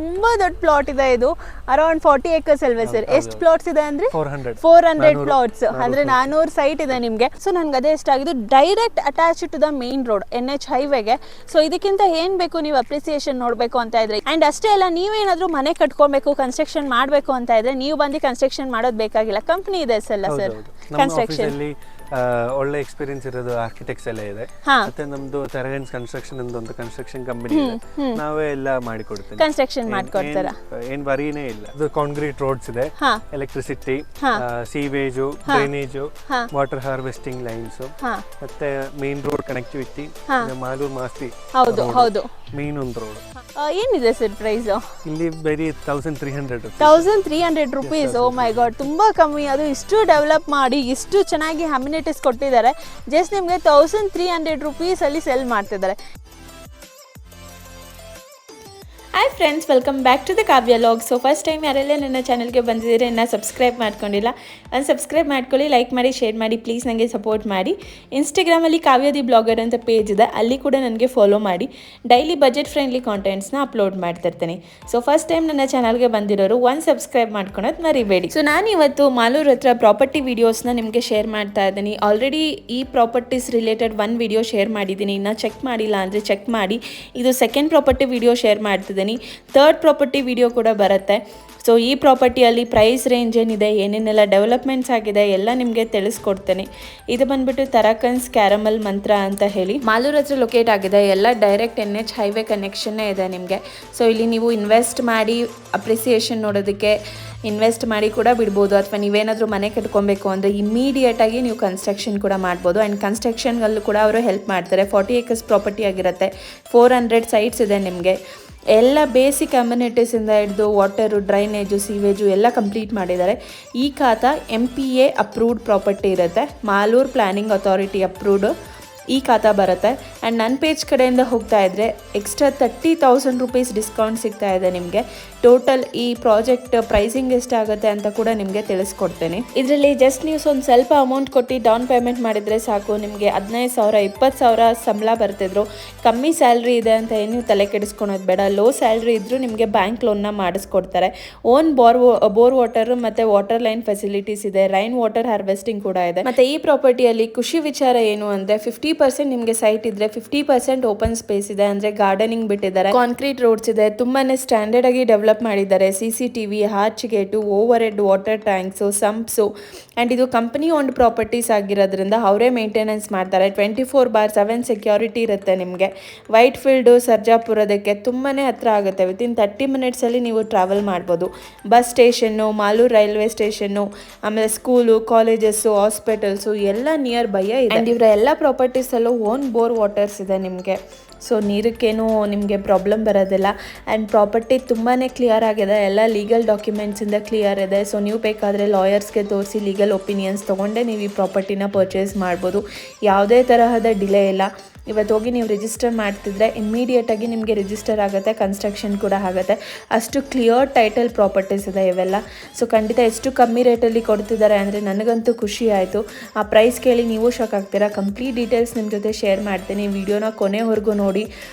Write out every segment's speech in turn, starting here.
ತುಂಬಾ ದೊಡ್ಡ ಪ್ಲಾಟ್ ಇದೆ ಇದು, ಅರೌಂಡ್ 40 acres ಅಲ್ವೇ ಸರ್? ಎಷ್ಟು ಪ್ಲಾಟ್ಸ್ ಇದೆ ಅಂದ್ರೆ 400 ಪ್ಲಾಟ್ಸ್ ಅಂದ್ರೆ 400 ಸೈಟ್ ಇದೆ ನಿಮ್ಗೆ. ಸೊ ನನ್ಗೆ ಅದೇ ಇಷ್ಟ ಆಗಿದ್ದು, direct attach to the main road NH ಹೈವೇಗೆ. ಸೊ ಇದಕ್ಕಿಂತ ಏನ್ ಬೇಕು ನೀವು ಅಪ್ರಿಸಿಯೇಷನ್ ನೋಡ್ಬೇಕು ಅಂತ ಇದ್ರೆ, ಅಂಡ್ ಅಷ್ಟೇ ಅಲ್ಲ, ನೀವೇನಾದ್ರೂ ಮನೆ ಕಟ್ಕೊಬೇಕು, ಕನ್ಸ್ಟ್ರಕ್ಷನ್ ಮಾಡ್ಬೇಕು ಅಂತ ಇದ್ರೆ ನೀವು ಬಂದು ಕನ್ಸ್ಟ್ರಕ್ಷನ್ ಮಾಡೋದು ಬೇಕಾಗಿಲ್ಲ, ಕಂಪನಿ ಇದೆ ಅಲ್ಲ ಸರ್ ಕನ್ಸ್ಟ್ರಕ್ಷನ್. ಒಳ್ಳೆ ಎಕ್ಸ್ಪೀರಿಯನ್ಸ್ ಇರೋದು ಆರ್ಕಿಟೆಕ್ಟ್ಸ್ ಎಲ್ಲ ಇದೆ, ಮತ್ತೆ ನಮ್ದು ತರಗನ್ಸ್ ಕನ್ಸ್ಟ್ರಕ್ಷನ್ ಒಂದು ಕನ್ಸ್ಟ್ರಕ್ಷನ್ ಕಂಪನಿ ಇದೆ, ನಾವೇ ಎಲ್ಲ ಮಾಡಿಕೊಡ್ತೇವೆ, ಕನ್ಸ್ಟ್ರಕ್ಷನ್ ಮಾಡ್ಕೊಡ್ತಾರ. ಏನ್ ವರಿನೇ ಇಲ್ಲ. ಅದು ಕಾಂಕ್ರೀಟ್ ರೋಡ್ಸ್ ಇದೆ, electricity, sewage, drainage, water harvesting lines, ಮತ್ತೆ main road connectivity, Malur Masti. ಹೌದು ಹೌದು, ಮೇನ್ ಒಂದು ರೋಡ್. ಏನಿದೆ ಸರ್ ಪ್ರೈಸ್? ಇಲ್ಲಿ ಬರೀ 1300 rupees. ಓ ಮೈ ಗಾಡ್, ತುಂಬಾ ಕಮ್ಮಿ. ಅದು ಇಷ್ಟು ಡೆವಲಪ್ ಮಾಡಿ ಇಷ್ಟು ಚೆನ್ನಾಗಿ ಅಮ್ಯುನಿಟೀಸ್ ಕೊಟ್ಟಿದ್ದಾರೆ, ಜಸ್ಟ್ ನಿಮಗೆ 1300 rupees ಅಲ್ಲಿ ಸೆಲ್ ಮಾಡ್ತಿದ್ದಾರೆ. Hi friends, welcome back to the Kavya log. So first time ಯಾರೆಲ್ಲ ನನ್ನ ಚಾನಲ್ಗೆ ಬಂದಿದ್ದೀರಿ, ಇನ್ನೂ ಸಬ್ಸ್ಕ್ರೈಬ್ ಮಾಡ್ಕೊಂಡಿಲ್ಲ, ಸಬ್ಸ್ಕ್ರೈಬ್ ಮಾಡ್ಕೊಳ್ಳಿ, ಲೈಕ್ ಮಾಡಿ, ಶೇರ್ ಮಾಡಿ, ಪ್ಲೀಸ್ ನನಗೆ ಸಪೋರ್ಟ್ ಮಾಡಿ. ಇನ್ಸ್ಟಾಗ್ರಾಮಲ್ಲಿ ಕಾವ್ಯ ದಿ ಬ್ಲಾಗರ್ ಅಂತ ಪೇಜ್ ಇದೆ, ಅಲ್ಲಿ ಕೂಡ ನನಗೆ ಫಾಲೋ ಮಾಡಿ. ಡೈಲಿ ಬಜೆಟ್ ಫ್ರೆಂಡ್ಲಿ ಕಾಂಟೆಂಟ್ಸ್ನ ಅಪ್ಲೋಡ್ ಮಾಡ್ತಿರ್ತೀನಿ. ಸೊ ಫಸ್ಟ್ ಟೈಮ್ ನನ್ನ ಚಾನಲ್ಗೆ ಬಂದಿರೋರು ಸಬ್ಸ್ಕ್ರೈಬ್ ಮಾಡ್ಕೊಳೋದು ಮರಿಬೇಡಿ. ಸೊ ನಾನು ಇವತ್ತು ಮಾಲೂರ್ ಹತ್ರ ಪ್ರಾಪರ್ಟಿ ವೀಡಿಯೋಸ್ನ ನಿಮಗೆ ಶೇರ್ ಮಾಡ್ತಾ ಇದ್ದೀನಿ. ಆಲ್ರೆಡಿ ಈ ಪ್ರಾಪರ್ಟೀಸ್ ರಿಲೇಟೆಡ್ ಒಂದು ವಿಡಿಯೋ ಶೇರ್ ಮಾಡಿದ್ದೀನಿ, ಇನ್ನು ಚೆಕ್ ಮಾಡಿಲ್ಲ ಅಂದರೆ ಚೆಕ್ ಮಾಡಿ. ಇದು ಸೆಕೆಂಡ್ ಪ್ರಾಪರ್ಟಿ ವಿಡಿಯೋ ಶೇರ್ ಮಾಡ್ತಿದ್ದೀನಿ, ಥರ್ಡ್ ಪ್ರಾಪರ್ಟಿ ವಿಡಿಯೋ ಕೂಡ ಬರುತ್ತೆ. ಸೊ ಈ ಪ್ರಾಪರ್ಟಿಯಲ್ಲಿ ಪ್ರೈಸ್ ರೇಂಜ್ ಏನಿದೆ, ಏನೇನೆಲ್ಲ ಡೆವಲಪ್ಮೆಂಟ್ಸ್ ಆಗಿದೆ ಎಲ್ಲ ನಿಮಗೆ ತಿಳಿಸ್ಕೊಡ್ತೇನೆ. ಇದು ಬಂದ್ಬಿಟ್ಟು ತರಕನ್ಸ್ ಕ್ಯಾರಮಲ್ ಮಂತ್ರ ಅಂತ ಹೇಳಿ ಮಾಲೂರ್ ಹತ್ರ ಲೊಕೇಟ್ ಆಗಿದೆ. ಎಲ್ಲ ಡೈರೆಕ್ಟ್ NH ಹೈವೇ ಕನೆಕ್ಷನ್ನೇ ಇದೆ ನಿಮಗೆ. ಸೊ ಇಲ್ಲಿ ನೀವು ಇನ್ವೆಸ್ಟ್ ಮಾಡಿ ಅಪ್ರಿಸಿಯೇಷನ್ ನೋಡೋದಕ್ಕೆ ಇನ್ವೆಸ್ಟ್ ಮಾಡಿ ಕೂಡ ಬಿಡ್ಬೋದು, ಅಥವಾ ನೀವೇನಾದರೂ ಮನೆ ಕಟ್ಕೊಬೇಕು ಅಂದರೆ ಇಮ್ಮಿಡಿಯೇಟಾಗಿ ನೀವು ಕನ್ಸ್ಟ್ರಕ್ಷನ್ ಕೂಡ ಮಾಡ್ಬೋದು. ಆ್ಯಂಡ್ ಕನ್ಸ್ಟ್ರಕ್ಷನ್ಗಲ್ಲೂ ಕೂಡ ಅವರು ಹೆಲ್ಪ್ ಮಾಡ್ತಾರೆ. 40 acres ಪ್ರಾಪರ್ಟಿ ಆಗಿರುತ್ತೆ, 400 ಸೈಟ್ಸ್ ಇದೆ ನಿಮಗೆ. ಎಲ್ಲ ಬೇಸಿಕ್ ಅಮ್ಯುನಿಟೀಸಿಂದ ಹಿಡಿದು ವಾಟರು, ಡ್ರೈನೇಜು, ಸೀವೇಜು ಎಲ್ಲ ಕಂಪ್ಲೀಟ್ ಮಾಡಿದ್ದಾರೆ. ಈ ಖಾತಾ MPA ಅಪ್ರೂವ್ಡ್ ಪ್ರಾಪರ್ಟಿ ಇರುತ್ತೆ, ಮಾಲೂರ್ ಪ್ಲ್ಯಾನಿಂಗ್ ಅಥಾರಿಟಿ ಅಪ್ರೂವ್ಡ್ ಈ ಖಾತಾ ಬರುತ್ತೆ. ಆ್ಯಂಡ್ ನನ್ನ ಪೇಜ್ ಕಡೆಯಿಂದ ಹೋಗ್ತಾ ಇದ್ದರೆ ಎಕ್ಸ್ಟ್ರಾ 30,000 rupees ಡಿಸ್ಕೌಂಟ್ ಸಿಗ್ತಾ ಇದೆ ನಿಮಗೆ. ಟೋಟಲ್ ಈ ಪ್ರಾಜೆಕ್ಟ್ ಪ್ರೈಸಿಂಗ್ ಎಷ್ಟಾಗುತ್ತೆ ಅಂತ ಕೂಡ ನಿಮಗೆ ತಿಳಿಸ್ಕೊಡ್ತೇನೆ. ಇದರಲ್ಲಿ ಜಸ್ಟ್ ನೀವು ಒಂದು ಸ್ವಲ್ಪ ಅಮೌಂಟ್ ಕೊಟ್ಟು ಡೌನ್ ಪೇಮೆಂಟ್ ಮಾಡಿದರೆ ಸಾಕು, ನಿಮಗೆ 15,000 20,000 ಸಂಬಳ ಬರ್ತಿದ್ರು. ಕಮ್ಮಿ ಸ್ಯಾಲ್ರಿ ಇದೆ ಅಂತ ಏನು ತಲೆ ಕೆಡಿಸ್ಕೊಳೋದು ಬೇಡ, ಲೋ ಸ್ಯಾಲ್ರಿ ಇದ್ದರೂ ನಿಮಗೆ ಬ್ಯಾಂಕ್ ಲೋನ್ನ ಮಾಡಿಸ್ಕೊಡ್ತಾರೆ. ಓನ್ ಬೋರ್ ವಾಟರ್ ಮತ್ತು ವಾಟರ್ ಲೈನ್ ಫೆಸಿಲಿಟೀಸ್ ಇದೆ, ರೈನ್ ವಾಟರ್ ಹಾರ್ವೆಸ್ಟಿಂಗ್ ಕೂಡ ಇದೆ. ಮತ್ತು ಈ ಪ್ರಾಪರ್ಟಿಯಲ್ಲಿ ಖುಷಿ ವಿಚಾರ ಏನು ಅಂದರೆ 50% ನಿಮಗೆ ಸೈಟ್ ಇದ್ರೆ 50% ಓಪನ್ ಸ್ಪೇಸ್ ಇದೆ, ಅಂದರೆ ಗಾರ್ಡನಿಂಗ್ ಬಿಟ್ಟಿದ್ದಾರೆ, ಕಾಂಕ್ರೀಟ್ ರೋಡ್ಸ್ ಇದೆ, ತುಂಬಾ ಸ್ಟ್ಯಾಂಡರ್ಡ್ ಆಗಿ ಡೆವಲಪ್ ಮಾಡಿದ್ದಾರೆ. CCTV, arch gate, over water tanks, sumps. And ಇದು ಕಂಪನಿ ಓನ್ಡ್ ಪ್ರಾಪರ್ಟೀಸ್ ಆಗಿರೋದ್ರಿಂದ ಅವರೇ ಮೇಂಟೆನೆನ್ಸ್ ಮಾಡ್ತಾರೆ. 24/7 ಸೆಕ್ಯೂರಿಟಿ ಇರುತ್ತೆ ನಿಮಗೆ. ವೈಟ್ ಫೀಲ್ಡು ಸರ್ಜಾಪುರದಕ್ಕೆ ತುಂಬಾ ಹತ್ರ ಆಗುತ್ತೆ, ವಿತಿನ್ 30 minutesಲ್ಲಿ ನೀವು ಟ್ರಾವೆಲ್ ಮಾಡ್ಬೋದು. Bus station, Malur railway station, ಆಮೇಲೆ ಸ್ಕೂಲು, ಕಾಲೇಜಸ್ಸು, ಹಾಸ್ಪಿಟಲ್ಸು ಎಲ್ಲ ನಿಯರ್ ಬೈ ಇದೆ. ಆ್ಯಂಡ್ ಇವರ ಎಲ್ಲ ಪ್ರಾಪರ್ಟೀಸಲ್ಲೂ ಓನ್ ಬೋರ್ ವಾಟರ್ಸ್ ಇದೆ ನಿಮಗೆ. ಸೊ ನೀರಕ್ಕೇನು ನಿಮಗೆ ಪ್ರಾಬ್ಲಮ್ ಬರೋದಿಲ್ಲ. ಆ್ಯಂಡ್ ಪ್ರಾಪರ್ಟಿ ತುಂಬಾ ಕ್ಲಿಯರ್ ಆಗಿದೆ, ಎಲ್ಲ ಲೀಗಲ್ ಡಾಕ್ಯುಮೆಂಟ್ಸಿಂದ ಕ್ಲಿಯರ್ ಇದೆ. ಸೊ ನೀವು ಬೇಕಾದರೆ ಲಾಯರ್ಸ್ಗೆ ತೋರಿಸಿ ಲೀಗಲ್ ಒಪಿನಿಯನ್ಸ್ ತೊಗೊಂಡೇ ನೀವು ಈ ಪ್ರಾಪರ್ಟಿನ ಪರ್ಚೇಸ್ ಮಾಡ್ಬೋದು. ಯಾವುದೇ ತರಹದ ಡಿಲೇ ಇಲ್ಲ. ಇವತ್ತು ಹೋಗಿ ನೀವು ರಿಜಿಸ್ಟರ್ ಮಾಡ್ತಿದ್ರೆ ಇಮ್ಮಿಡಿಯೇಟಾಗಿ ನಿಮಗೆ ರಿಜಿಸ್ಟರ್ ಆಗುತ್ತೆ, ಕನ್ಸ್ಟ್ರಕ್ಷನ್ ಕೂಡ ಆಗುತ್ತೆ. ಅಷ್ಟು ಕ್ಲಿಯರ್ ಟೈಟಲ್ ಪ್ರಾಪರ್ಟೀಸ್ ಇದೆ ಇವೆಲ್ಲ. ಸೊ ಖಂಡಿತ ಎಷ್ಟು ಕಮ್ಮಿ ರೇಟಲ್ಲಿ ಕೊಡ್ತಿದ್ದಾರೆ ಅಂದರೆ ನನಗಂತೂ ಖುಷಿ ಆಯಿತು. ಆ ಪ್ರೈಸ್ ಕೇಳಿ ನೀವು ಶಾಕ್ ಆಗ್ತೀರಾ. ಕಂಪ್ಲೀಟ್ ಡೀಟೇಲ್ಸ್ ನಿಮ್ಮ ಜೊತೆ ಶೇರ್ ಮಾಡ್ತೀನಿ, ವಿಡಿಯೋನ ಕೊನೆವರೆಗೂ ನೋಡಿ.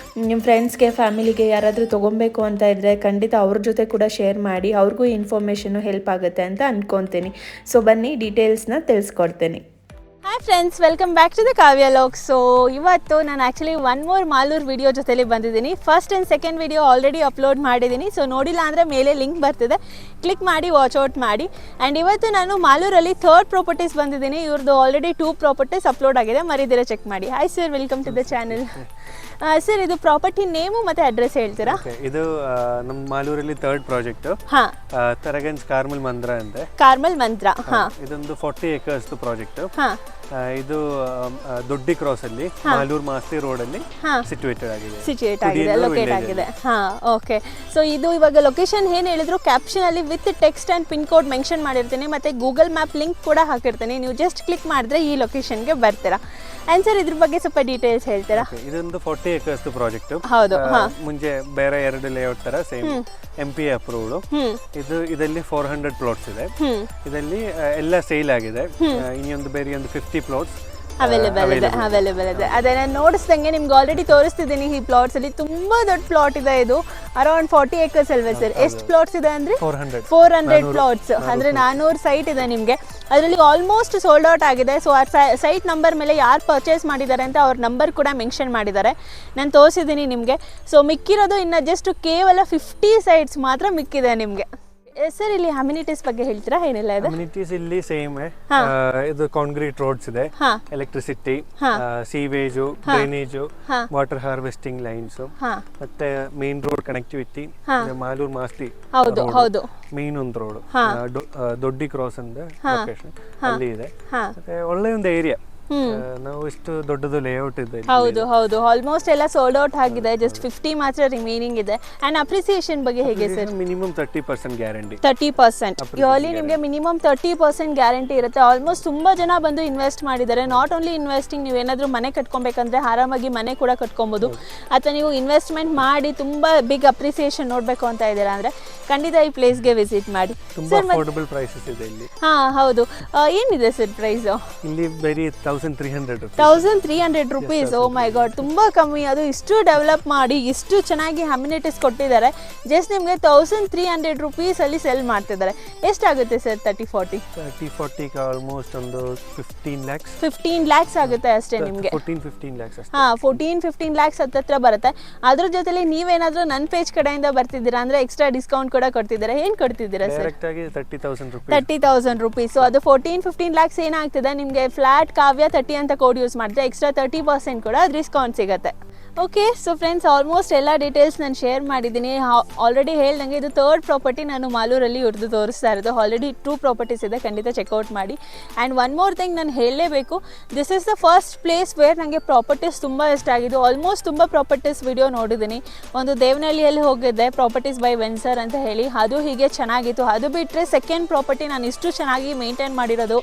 ನಿಮ್ಮ ಫ್ರೆಂಡ್ಸ್ಗೆ, ಫ್ಯಾಮಿಲಿಗೆ ಯಾರಾದರೂ ತೊಗೊಬೇಕು ಅಂತ ಇದ್ದರೆ ಖಂಡಿತ ಅವ್ರ ಜೊತೆ ಕೂಡ ಶೇರ್ ಮಾಡಿ, ಅವ್ರಿಗೂ ಇನ್ಫಾರ್ಮೇಷನು ಹೆಲ್ಪ್ ಆಗುತ್ತೆ ಅಂತ ಅಂದ್ಕೊತೀನಿ. ಸೊ ಬನ್ನಿ ಡೀಟೇಲ್ಸ್ನ ತಿಳಿಸ್ಕೊಡ್ತೀನಿ. Hi friends, welcome back to the Kavya log. So ಇವತ್ತು ನಾನು actually one more Malur video ಜೊತೆಲಿ ಬಂದಿದ್ದೀನಿ. First and second video already upload ಮಾಡಿದ್ದೀನಿ. ಸೊ ನೋಡಿಲ್ಲ ಅಂದರೆ ಮೇಲೆ ಲಿಂಕ್ ಬರ್ತಿದೆ, ಕ್ಲಿಕ್ ಮಾಡಿ ವಾಚ್ಔಟ್ ಮಾಡಿ. ಆ್ಯಂಡ್ ಇವತ್ತು ನಾನು ಮಾಲೂರಲ್ಲಿ ಥರ್ಡ್ ಪ್ರಾಪರ್ಟೀಸ್ ಬಂದಿದ್ದೀನಿ. ಇವ್ರದ್ದು ಆಲ್ರೆಡಿ 2 ಪ್ರಾಪರ್ಟೀಸ್ ಅಪ್ಲೋಡ್ ಆಗಿದೆ, ಮರಿದಿರ ಚೆಕ್ ಮಾಡಿ. Hi sir, welcome to the channel. Sir, ಇದು ಪ್ರಾಪರ್ಟಿ ನೇಮು ಮತ್ತು ಅಡ್ರೆಸ್ ಹೇಳ್ತೀರಾ? ಇದು ನಮ್ಮ ಮಾಲೂರಲ್ಲಿ ಥರ್ಡ್ ಪ್ರಾಜೆಕ್ಟ್, ತರಗನ್ಸ್ ಕಾರ್ಮಲ್ ಮಂತ್ರ ಅಂತೆ. ಕಾರ್ಮಲ್ ಮಂತ್ರ, ಇದೊಂದು 40 acres ಪ್ರಾಜೆಕ್ಟ್. ಇದು ದೊಡ್ಡಿ ಕ್ರಾಸ್ ಅಲ್ಲಿ ಮಾಲೂರ್ ಮಾಸ್ತಿ ರೋಡ್ ಅಲ್ಲಿ ಸಿಚುವೇಟ್ ಆಗಿದೆ, ಲೊಕೇಟ್ ಆಗಿದೆ. ಓಕೆ. ಸೊ ಇದು ಇವಾಗ ಲೊಕೇಶನ್ ಏನು ಹೇಳಿದ್ರು ಕ್ಯಾಪ್ಷನ್ ಅಲ್ಲಿ with text and pin code mention ಮಾಡಿರ್ತೀನಿ, ಮತ್ತೆ ಗೂಗಲ್ ಮ್ಯಾಪ್ ಲಿಂಕ್ ಕೂಡ ಹಾಕಿರ್ತೀನಿ. ನೀವು ಜಸ್ಟ್ ಕ್ಲಿಕ್ ಮಾಡಿದ್ರೆ ಈ ಲೊಕೇಶನ್ಗೆ ಬರ್ತೀರಾ. ಆ್ಯಂಡ್ ಸರ್, ಇದ್ರ ಬಗ್ಗೆ ಸ್ವಲ್ಪ ಡೀಟೇಲ್ಸ್ ಹೇಳ್ತೀರಾ? ಇದೊಂದು 40 acres ಪ್ರಾಜೆಕ್ಟ್. ಹೌದು. ಮುಂಚೆ ಬೇರೆ 2 ಲೇಔಟ್ ತರ ಸೇಮ್ MPA ಅಪ್ರೂವ್ಡ್. ಇದರಲ್ಲಿ 400 ಪ್ಲಾಟ್ಸ್ ಇದೆ. ಇದರಲ್ಲಿ ಎಲ್ಲ ಸೇಲ್ ಆಗಿದೆ. ಇನ್ನೊಂದು ಬೇರೆ ಒಂದು 50 ಪ್ಲಾಟ್ಸ್ ಅವೈಲೇಬಲ್ ಇದೆ. ಅದೇ ನಾನು ನೋಡಿಸ್ದಂಗೆ ನಿಮ್ಗೆ ಆಲ್ರೆಡಿ ತೋರಿಸ್ತಿದ್ದೀನಿ ಈ ಪ್ಲಾಟ್ಸ್ ಅಲ್ಲಿ. ತುಂಬಾ ದೊಡ್ಡ ಪ್ಲಾಟ್ ಇದೆ ಇದು, ಅರೌಂಡ್ 40 acres ಅಲ್ವಾ ಸರ್? ಎಷ್ಟು ಪ್ಲಾಟ್ಸ್ ಇದೆ ಅಂದ್ರೆ 400 ಪ್ಲಾಟ್ಸ್, ಅಂದ್ರೆ 400 ಸೈಟ್ ಇದೆ ನಿಮ್ಗೆ. ಅದರಲ್ಲಿ ಆಲ್ಮೋಸ್ಟ್ ಸೋಲ್ಡ್ ಔಟ್ ಆಗಿದೆ. ಸೊ ಆ ಸೈಟ್ ನಂಬರ್ ಮೇಲೆ ಯಾರು ಪರ್ಚೇಸ್ ಮಾಡಿದ್ದಾರೆ ಅಂತ ಅವ್ರ ನಂಬರ್ ಕೂಡ ಮೆನ್ಷನ್ ಮಾಡಿದ್ದಾರೆ, ನಾನು ತೋರಿಸಿದ್ದೀನಿ ನಿಮಗೆ. ಸೊ ಮಿಕ್ಕಿರೋದು ಇನ್ನು ಜಸ್ಟ್ ಕೇವಲ 50 ಸೈಟ್ಸ್ ಮಾತ್ರ ಮಿಕ್ಕಿದೆ ನಿಮಗೆ. ಸರ್ ಇಲ್ಲಿ ಅಮ್ಯುನಿಟೀಸ್ ಬಗ್ಗೆ ಹೇಳ್ತೀರಾ? ಏನಿಲ್ಲ ಇದೆ ಅಮ್ಯುನಿಟೀಸ್ ಇಲ್ಲಿ ಸೇಮ್ ಇದು ಕಾಂಕ್ರೀಟ್ ರೋಡ್ಸ್ ಇದೆ, electricity, sewage, drainage, water harvesting lines, ಮತ್ತೆ main road connectivity. Malur Masti ಹೌದು ಮೇನ್ ಒಂದು ರೋಡ್, ದೊಡ್ಡಿ ಕ್ರಾಸ್ ಅಂತ ಲೊಕೇಶನ್ ಅಲ್ಲಿ ಇದೆ. ಮತ್ತೆ ಒಳ್ಳೆ ಒಂದು ಏರಿಯಾ. ನಾವು ಇಷ್ಟು ದೊಡ್ಡದು ಲೇಔಟ್ ಇದೆ. ಹೌದು ಆಲ್ಮೋಸ್ಟ್ ಎಲ್ಲ ಸೋಲ್ಡ್ ಔಟ್ ಆಗಿದೆ, ಜಸ್ಟ್ 50 ಮಾತ್ರ ರಿಮೈನಿಂಗ್ ಇದೆ. ಅಂಡ್ ಅಪ್ರಿಸಿಯೇಷನ್ ಬಗ್ಗೆ ಹೇಗೆ ಸರ್? Minimum 30% guarantee. 30% ಇಯರ್ಲಿ ನಿಮಗೆ ಮಿನಿಮಮ್ 30% ಗ್ಯಾರಂಟಿ ಇರುತ್ತೆ. ಆಲ್ಮೋಸ್ಟ್ ತುಂಬಾ ಜನ ಬಂದು ಇನ್ವೆಸ್ಟ್ ಮಾಡಿದ್ದಾರೆ. ನಾಟ್ ಓನ್ಲಿ ಇನ್ವೆಸ್ಟಿಂಗ್, ನೀವೇನಾದ್ರೂ ಮನೆ ಕಟ್ಕೊಬೇಕಂದ್ರೆ ಆರಾಮಾಗಿ ಮನೆ ಕೂಡ ಕಟ್ಕೊಬಹುದು. ಅಥವಾ ನೀವು ಇನ್ವೆಸ್ಟ್ಮೆಂಟ್ ಮಾಡಿ ತುಂಬಾ ಬಿಗ್ ಅಪ್ರಿಸಿಯೇಷನ್ ನೋಡ್ಬೇಕು ಅಂತ ಇದ್ದೀರಾ ಅಂದ್ರೆ ಖಂಡಿತ ಈ ಪ್ಲೇಸ್ಗೆ ವಿಸಿಟ್ ಮಾಡಿ. ಅಫೋರ್ಡಬಲ್ ಪ್ರೈಸಸ್ ಇದೆ ಇಲ್ಲಿ. ಹೌದು. ಏನಿದೆ ಸರ್ ಪ್ರೈಸ್? ಇಲ್ಲಿ ಬರೀ 1300 rupees. ಓ ಮೈ ಗಾಡ್, ತುಂಬಾ ಕಮ್ಮಿ. ಅದು ಇಷ್ಟು ಡೆವಲಪ್ ಮಾಡಿ ಇಷ್ಟು ಚೆನ್ನಾಗಿ ಅಮ್ಯುನಿಟೀಸ್ ಕೊಟ್ಟಿದ್ದಾರೆ, ಜಸ್ಟ್ ನಿಮಗೆ 1300 rupees ಅಲ್ಲಿ ಸೆಲ್ ಮಾಡ್ತಿದ್ದಾರೆ. ಎಷ್ಟಾಗುತ್ತೆ ಸರ್? 30-40 ಆಲ್ಮೋಸ್ಟ್ ಒಂದು 15 lakhs ಆಗುತ್ತೆ ಅಷ್ಟೇ ನಿಮಗೆ. 14-15 lakhs ಅಷ್ಟೇ. 14-15 lakhs ಹತ್ರ ಬರುತ್ತೆ. ಅದ್ರ ಜೊತೆಲಿ ನೀವೇನಾದ್ರೂ ನನ್ನ ಪೇಜ್ ಕಡೆಯಿಂದ ಬರ್ತಿದ್ದೀರಾ ಅಂದ್ರೆ ಎಕ್ಸ್ಟ್ರಾ ಡಿಸ್ಕೌಂಟ್ ಕೂಡ ಕೊಡ್ತಿದ್ದಾರೆ. ಏನ್ ಕೊಡ್ತಿದ್ದೀರಾ ಸರ್? ಡೈರೆಕ್ಟ್ ಆಗಿ 30,000 rupees. ಸೊ ಅದು 14-15 lakhs ಏನಾಗ್ತದೆ ನಿಮಗೆ, ಫ್ಲಾಟ್ ಕಾವ್ಯ 30 ಅಂತ ಕೋಡ್ ಯೂಸ್ ಮಾಡಿದ್ರೆ ಎಕ್ಸ್ಟ್ರಾ 30% ಕೂಡ ಡಿಸ್ಕೌಂಟ್ ಸಿಗುತ್ತೆ. ಓಕೆ, ಸೊ ಫ್ರೆಂಡ್ಸ್ ಆಲ್ಮೋಸ್ಟ್ ಎಲ್ಲ ಡೀಟೇಲ್ಸ್ ನಾನು ಶೇರ್ ಮಾಡಿದ್ದೀನಿ. ಆಲ್ರೆಡಿ ಹೇಳ್ದಂಗೆ ಇದು 3rd ಪ್ರಾಪರ್ಟಿ ನಾನು ಮಾಲೂರಲ್ಲಿ ಇವ್ರದ್ದು ತೋರಿಸ್ತಾ ಇರೋದು. ಆಲ್ರೆಡಿ 2 ಪ್ರಾಪರ್ಟೀಸ್ ಇದೆ, ಖಂಡಿತ ಚೆಕ್ಔಟ್ ಮಾಡಿ. ಆ್ಯಂಡ್ ಒನ್ ಮೋರ್ ಥಿಂಗ್ ನಾನು ಹೇಳಲೇಬೇಕು, this is the first place where ನನಗೆ ಪ್ರಾಪರ್ಟೀಸ್ ತುಂಬ ಇಷ್ಟ ಆಗಿದ್ದು. ಆಲ್ಮೋಸ್ಟ್ ತುಂಬ ಪ್ರಾಪರ್ಟೀಸ್ ವಿಡಿಯೋ ನೋಡಿದ್ದೀನಿ. ಒಂದು ದೇವನಹಳ್ಳಿಯಲ್ಲಿ ಹೋಗಿದ್ದೆ, ಪ್ರಾಪರ್ಟೀಸ್ ಬೈ ವೆನ್ಸರ್ ಅಂತ ಹೇಳಿ, ಅದು ಹೀಗೆ ಚೆನ್ನಾಗಿತ್ತು. ಅದು ಬಿಟ್ಟರೆ ಸೆಕೆಂಡ್ ಪ್ರಾಪರ್ಟಿ ನಾನು ಇಷ್ಟು ಚೆನ್ನಾಗಿ ಮೇಂಟೈನ್ ಮಾಡಿರೋದು,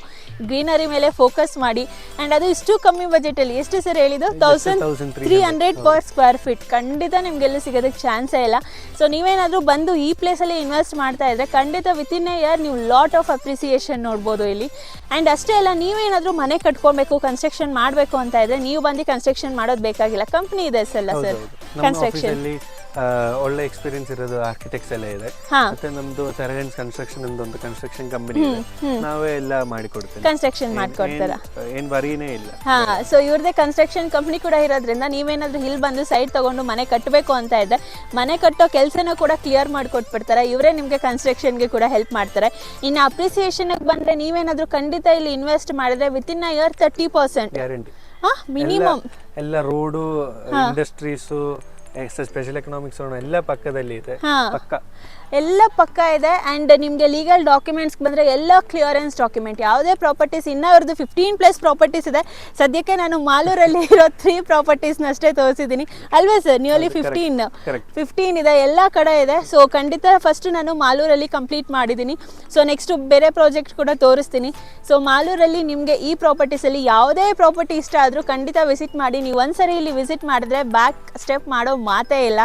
ಗ್ರೀನರಿ ಮೇಲೆ ಫೋಕಸ್ ಮಾಡಿ, ಆ್ಯಂಡ್ ಅದು ಇಷ್ಟು ಕಮ್ಮಿ ಬಜೆಟಲ್ಲಿ. ಎಷ್ಟು ಸರ್ ಹೇಳಿದ್ದು? 1300 per square feet. ಖಂಡಿತ ನಿಮಗೆಲ್ಲೂ ಸಿಗೋದಕ್ಕೆ ಚಾನ್ಸೇ ಇಲ್ಲ. ಸೊ ನೀವೇನಾದರೂ ಬಂದು ಈ ಪ್ಲೇಸಲ್ಲಿ ಇನ್ವೆಸ್ಟ್ ಮಾಡ್ತಾ ಇದ್ದರೆ ಖಂಡಿತ ವಿತಿನ್ ಎ ಇಯರ್ ನೀವು ಲಾಟ್ ಆಫ್ ಅಪ್ರಿಸಿಯೇಷನ್ ನೋಡ್ಬೋದು ಇಲ್ಲಿ. ಆ್ಯಂಡ್ ಅಷ್ಟೇ ಅಲ್ಲ, ನೀವೇನಾದರೂ ಮನೆ ಕಟ್ಕೊಬೇಕು, ಕನ್ಸ್ಟ್ರಕ್ಷನ್ ಮಾಡಬೇಕು ಅಂತ ಇದ್ದರೆ ನೀವು ಬಂದು ಕನ್ಸ್ಟ್ರಕ್ಷನ್ ಮಾಡೋದು ಬೇಕಾಗಿಲ್ಲ, ಕಂಪ್ನಿ ಇದೆ ಸರ್ ಕನ್ಸ್ಟ್ರಕ್ಷನ್. ಒಳ್ಳೆ ಎಕ್ಸ್ಪೀರಿಯನ್ಸ್ ಇರೋದು ಆರ್ಕಿಟೆಕ್ಟ್ಸ್ ಎಲ್ಲ ಇದೆ. ಮತ್ತೆ ನಮ್ದು ತರಗನ್ ಕನ್ಸ್ಟ್ರಕ್ಷನ್ ಒಂದು ಕನ್ಸ್ಟ್ರಕ್ಷನ್ ಕಂಪನಿ ಇದೆ, ನಾವೇ ಎಲ್ಲ ಮಾಡಿಕೊಡ್ತೇವೆ, ಕನ್ಸ್ಟ್ರಕ್ಷನ್ ಮಾಡ್ಕೊಡ್ತಾರ, ಏನ್ ಬರೀನೇ ಇಲ್ಲ. ಸೊ ಇವ್ರದೇ ಕನ್ಸ್ಟ್ರಕ್ಷನ್ ಕಂಪನಿ ಕೂಡ ಇರೋದ್ರಿಂದ ನೀವೇನಾದ್ರೂ ಇಲ್ಲಿ ಬಂದು ಸೈಟ್ ತಗೊಂಡು ಮನೆ ಕಟ್ಟಬೇಕು ಅಂತ ಇದ್ದರೆ ಮನೆ ಕಟ್ಟೋ ಕೆಲಸನ ಕೂಡ ಕ್ಲಿಯರ್ ಮಾಡಿಕೊಟ್ಬಿಡ್ತಾರೆ. ಇವರೇ ನಿಮಗೆ ಕನ್ಸ್ಟ್ರಕ್ಷನ್ಗೆ ಕೂಡ ಹೆಲ್ಪ್ ಮಾಡ್ತಾರೆ. ಇನ್ನು ಅಪ್ರಿಸಿಯೇಷನ್ಗೆ ಬಂದರೆ ನೀವೇನಾದರೂ ಖಂಡಿತ ಇಲ್ಲಿ ಇನ್ವೆಸ್ಟ್ ಮಾಡಿದ್ರೆ within a year 30% guarantee minimum. ಎಲ್ಲ ರೋಡು, ಇಂಡಸ್ಟ್ರೀಸು, ಸ್ಪೆಷಲ್ ಎಕನಾಮಿಕ್ಸ್ ಎಲ್ಲ ಪಕ್ಕದಲ್ಲಿ ಇದೆ, ಎಲ್ಲ ಪಕ್ಕ ಇದೆ. ಆ್ಯಂಡ್ ನಿಮಗೆ ಲೀಗಲ್ ಡಾಕ್ಯುಮೆಂಟ್ಸ್ ಬಂದರೆ ಎಲ್ಲ ಕ್ಲಿಯರೆನ್ಸ್ ಡಾಕ್ಯುಮೆಂಟ್, ಯಾವುದೇ ಪ್ರಾಪರ್ಟೀಸ್, ಇನ್ನೂ ಅವ್ರದ್ದು 15+ ಪ್ರಾಪರ್ಟೀಸ್ ಇದೆ. ಸದ್ಯಕ್ಕೆ ನಾನು ಮಾಲೂರಲ್ಲಿ ಇರೋ 3 ಪ್ರಾಪರ್ಟೀಸ್ನ ಅಷ್ಟೇ ತೋರಿಸಿದ್ದೀನಿ ಅಲ್ವಾ ಸರ್? ನಿಯರ್ಲಿ 15 ಇದೆ, ಎಲ್ಲ ಕಡೆ ಇದೆ. ಸೊ ಖಂಡಿತ ಫಸ್ಟ್ ನಾನು ಮಾಲೂರಲ್ಲಿ ಕಂಪ್ಲೀಟ್ ಮಾಡಿದ್ದೀನಿ. ಸೊ ನೆಕ್ಸ್ಟು ಬೇರೆ ಪ್ರಾಜೆಕ್ಟ್ ಕೂಡ ತೋರಿಸ್ತೀನಿ. ಸೊ ಮಾಲೂರಲ್ಲಿ ನಿಮಗೆ ಈ ಪ್ರಾಪರ್ಟೀಸಲ್ಲಿ ಯಾವುದೇ ಪ್ರಾಪರ್ಟಿ ಇಷ್ಟ ಆದರೂ ಖಂಡಿತ ವಿಸಿಟ್ ಮಾಡಿ. ನೀವು ಒಂದ್ಸರಿ ಇಲ್ಲಿ ವಿಸಿಟ್ ಮಾಡಿದ್ರೆ ಬ್ಯಾಕ್ ಸ್ಟೆಪ್ ಮಾಡೋ ಮಾತೇ ಇಲ್ಲ.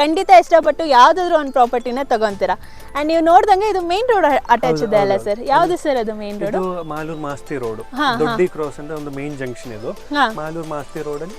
ಖಂಡಿತ ಇಷ್ಟಪಟ್ಟು ಯಾವುದಾದ್ರೂ ಒಂದು ಪ್ರಾಪರ್ಟಿನ ತಗೊಂತೀರಾ. ಅಂಡ್ ನೀವು ನೋಡ್ದಂಗೆ ಇದು ಮೇನ್ ರೋಡ್ ಅಟ್ಯಾಚ್ ಇದೆ ಅಲ್ಲ ಸರ್? ಯಾವ್ದು ಸರ್ ಅದು main road? Malur Masti road, Doddi cross ಅಂತ ಒಂದು ಮೇನ್ ಜಂಕ್ಷನ್ ಇದು. ಮಾಲೂರು ಮಾಸ್ತಿ ರೋಡ್ ಅಲ್ಲಿ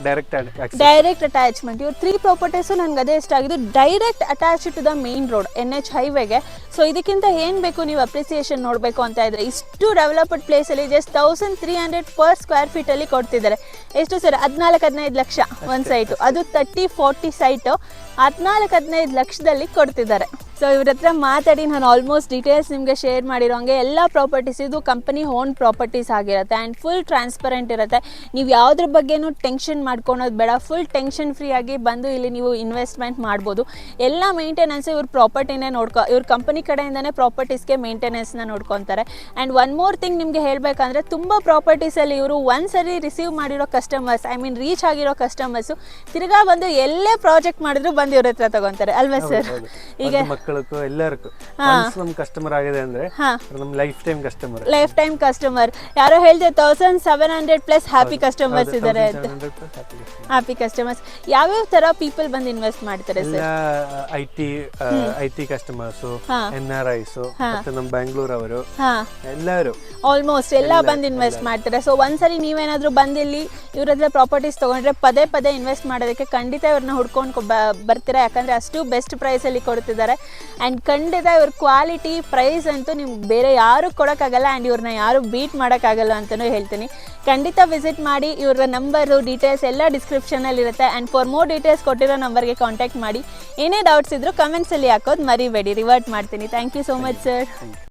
ಡೈರೆಕ್ಟ್ ಅಟ್ಯಾಚ್ಮೆಂಟ್. ಇವ್ರು 3 ಪ್ರಾಪರ್ಟೀಸ್ ನನಗೆ ಅದೇ ಇಷ್ಟ ಆಗಿದ್ದು, direct attach to the main road, NH ಹೈವೇಗೆ. ಸೊ ಇದಕ್ಕಿಂತ ಏನು ಬೇಕು ನೀವು ಅಪ್ರಿಸಿಯೇಷನ್ ನೋಡಬೇಕು ಅಂತ ಇದ್ರೆ, ಇಷ್ಟು ಡೆವಲಪ್ಡ್ ಪ್ಲೇಸಲ್ಲಿ ಜಸ್ಟ್ 1300 per square feet ಅಲ್ಲಿ ಕೊಡ್ತಿದ್ದಾರೆ. ಎಷ್ಟು ಸರ್? 14-15 ಲಕ್ಷ ಒಂದು ಸೈಟು, ಅದು 30-40 ಸೈಟು 14-15 ಲಕ್ಷದಲ್ಲಿ ಕೊಡ್ತಿದ್ದಾರೆ. ಸೊ ಇವ್ರ ಹತ್ರ ಮಾತಾಡಿ ನಾನು ಆಲ್ಮೋಸ್ಟ್ ಡೀಟೇಲ್ಸ್ ನಿಮಗೆ ಶೇರ್ ಮಾಡಿರೋ ಹಂಗೆ ಎಲ್ಲ ಪ್ರಾಪರ್ಟೀಸ್ ಇದು ಕಂಪನಿ ಓನ್ ಪ್ರಾಪರ್ಟೀಸ್ ಆಗಿರುತ್ತೆ. ಆ್ಯಂಡ್ ಫುಲ್ ಟ್ರಾನ್ಸ್ಪರೆಂಟ್ ಇರುತ್ತೆ. ನೀವು ಯಾವುದ್ರ ಬಗ್ಗೆನೂ ಟೆನ್ಷನ್ ಮಾಡ್ಕೊಳೋದು ಬೇಡ, ಫುಲ್ ಟೆನ್ಷನ್ ಫ್ರೀ ಆಗಿ ಬಂದು ಇಲ್ಲಿ ನೀವು ಇನ್ವೆಸ್ಟ್ಮೆಂಟ್ ಮಾಡ್ಬೋದು. ಎಲ್ಲ ಮೇಂಟೆನೆನ್ಸ್ ಇವ್ರ ಪ್ರಾಪರ್ಟಿನೇ ಇವ್ರ ಕಂಪನಿ ಕಡೆಯಿಂದನೇ ಪ್ರಾಪರ್ಟೀಸ್ಗೆ ಮೇಂಟೆನೆನ್ಸ್ನ ನೋಡ್ಕೊತಾರೆ. ಆ್ಯಂಡ್ ಒನ್ ಮೋರ್ ಥಿಂಗ್ ನಿಮಗೆ ಹೇಳಬೇಕಂದ್ರೆ, ತುಂಬ ಪ್ರಾಪರ್ಟೀಸಲ್ಲಿ ಇವರು ಒಂದ್ಸರಿ ರಿಸೀವ್ ಮಾಡಿರೋ ಕಸ್ಟಮರ್ಸ್, ರೀಚ್ ಆಗಿರೋ ಕಸ್ಟಮರ್ಸು ತಿರ್ಗಾ ಬಂದು ಎಲ್ಲೇ ಪ್ರಾಜೆಕ್ಟ್ ಮಾಡಿದ್ರು ಬಂದು ಇವ್ರ ಹತ್ರ ತಗೊತಾರೆ ಅಲ್ವಾ ಸರ್? ಈಗ ಮಕ್ಕಳಕ್ಕೂ ಎಲ್ಲರಿಗೂ ನಮ್ ಕಸ್ಟಮರ್ ಆಗಿದೆ ಅಂದ್ರೆ ನಮ್ life time customer. Life time customer. ಯಾರೋ ಹೇಳ್ದೆ 1700 ಪ್ಲಸ್ ಹ್ಯಾಪಿ ಕಸ್ಟಮರ್ಸ್ ಇದ್ದಾರೆ. Happy customers. ಯಾವ್ಯಾವ ತರ ಪೀಪಲ್ ಬಂದು ಇನ್ವೆಸ್ಟ್ ಮಾಡ್ತಾರೆ ಸರ್? ಐಟಿ ಕಸ್ಟಮರ್ಸ್, NRIs, ಮತ್ತೆ ನಮ್ ಬ್ಯಾಂಗ್ಳೂರ್ ಅವರು ಎಲ್ಲರೂ ಆಲ್ಮೋಸ್ಟ್ ಎಲ್ಲ ಬಂದು ಇನ್ವೆಸ್ಟ್ ಮಾಡ್ತಾರೆ. ಸೊ ಒಂದ್ಸರಿ ನೀವೇನಾದ್ರೂ ಬಂದಿಲ್ಲಿ ಇವ್ರ ಹತ್ರ ಪ್ರಾಪರ್ಟೀಸ್ ತಗೊಂಡ್ರೆ ಪದೇ ಪದೇ ಇನ್ವೆಸ್ಟ್ ಮಾಡೋದಕ್ಕೆ ಖಂಡಿತ ಇವ್ರನ್ನ ಹುಡ್ಕೊಂಡು ಬರ್ತೀರಾ. ಯಾಕಂದ್ರೆ ಅಷ್ಟು ಬೆಸ್ಟ್ ಪ್ರೈಸ್ ಅಲ್ಲಿ ಕೊಡ್ತಿದ್ದಾರೆ. ಅಂಡ್ ಖಂಡಿತ ಇವ್ರ ಕ್ವಾಲಿಟಿ ಪ್ರೈಸ್ ಅಂತೂ ನಿಮ್ಗೆ ಬೇರೆ ಯಾರು ಕೊಡೋಕ್ಕಾಗಲ್ಲ. ಆ್ಯಂಡ್ ಇವ್ರನ್ನ ಯಾರು ಬೀಟ್ ಮಾಡೋಕ್ಕಾಗಲ್ಲ ಅಂತಲೂ ಹೇಳ್ತೀನಿ. ಖಂಡಿತ ವಿಸಿಟ್ ಮಾಡಿ. ಇವರ ನಂಬರು ಡೀಟೇಲ್ಸ್ ಎಲ್ಲ ಡಿಸ್ಕ್ರಿಪ್ಷನಲ್ಲಿ ಇರುತ್ತೆ. ಆ್ಯಂಡ್ ಫಾರ್ ಮೋರ್ ಡೀಟೇಲ್ಸ್ ಕೊಟ್ಟಿರೋ ನಂಬರ್ಗೆ ಕಾಂಟ್ಯಾಕ್ಟ್ ಮಾಡಿ. ಏನೇ ಡೌಟ್ಸ್ ಇದ್ರೂ ಕಮೆಂಟ್ಸಲ್ಲಿ ಹಾಕೋದು ಮರಿಬೇಡಿ, ರಿವರ್ಟ್ ಮಾಡ್ತೀನಿ. Thank you so much sir.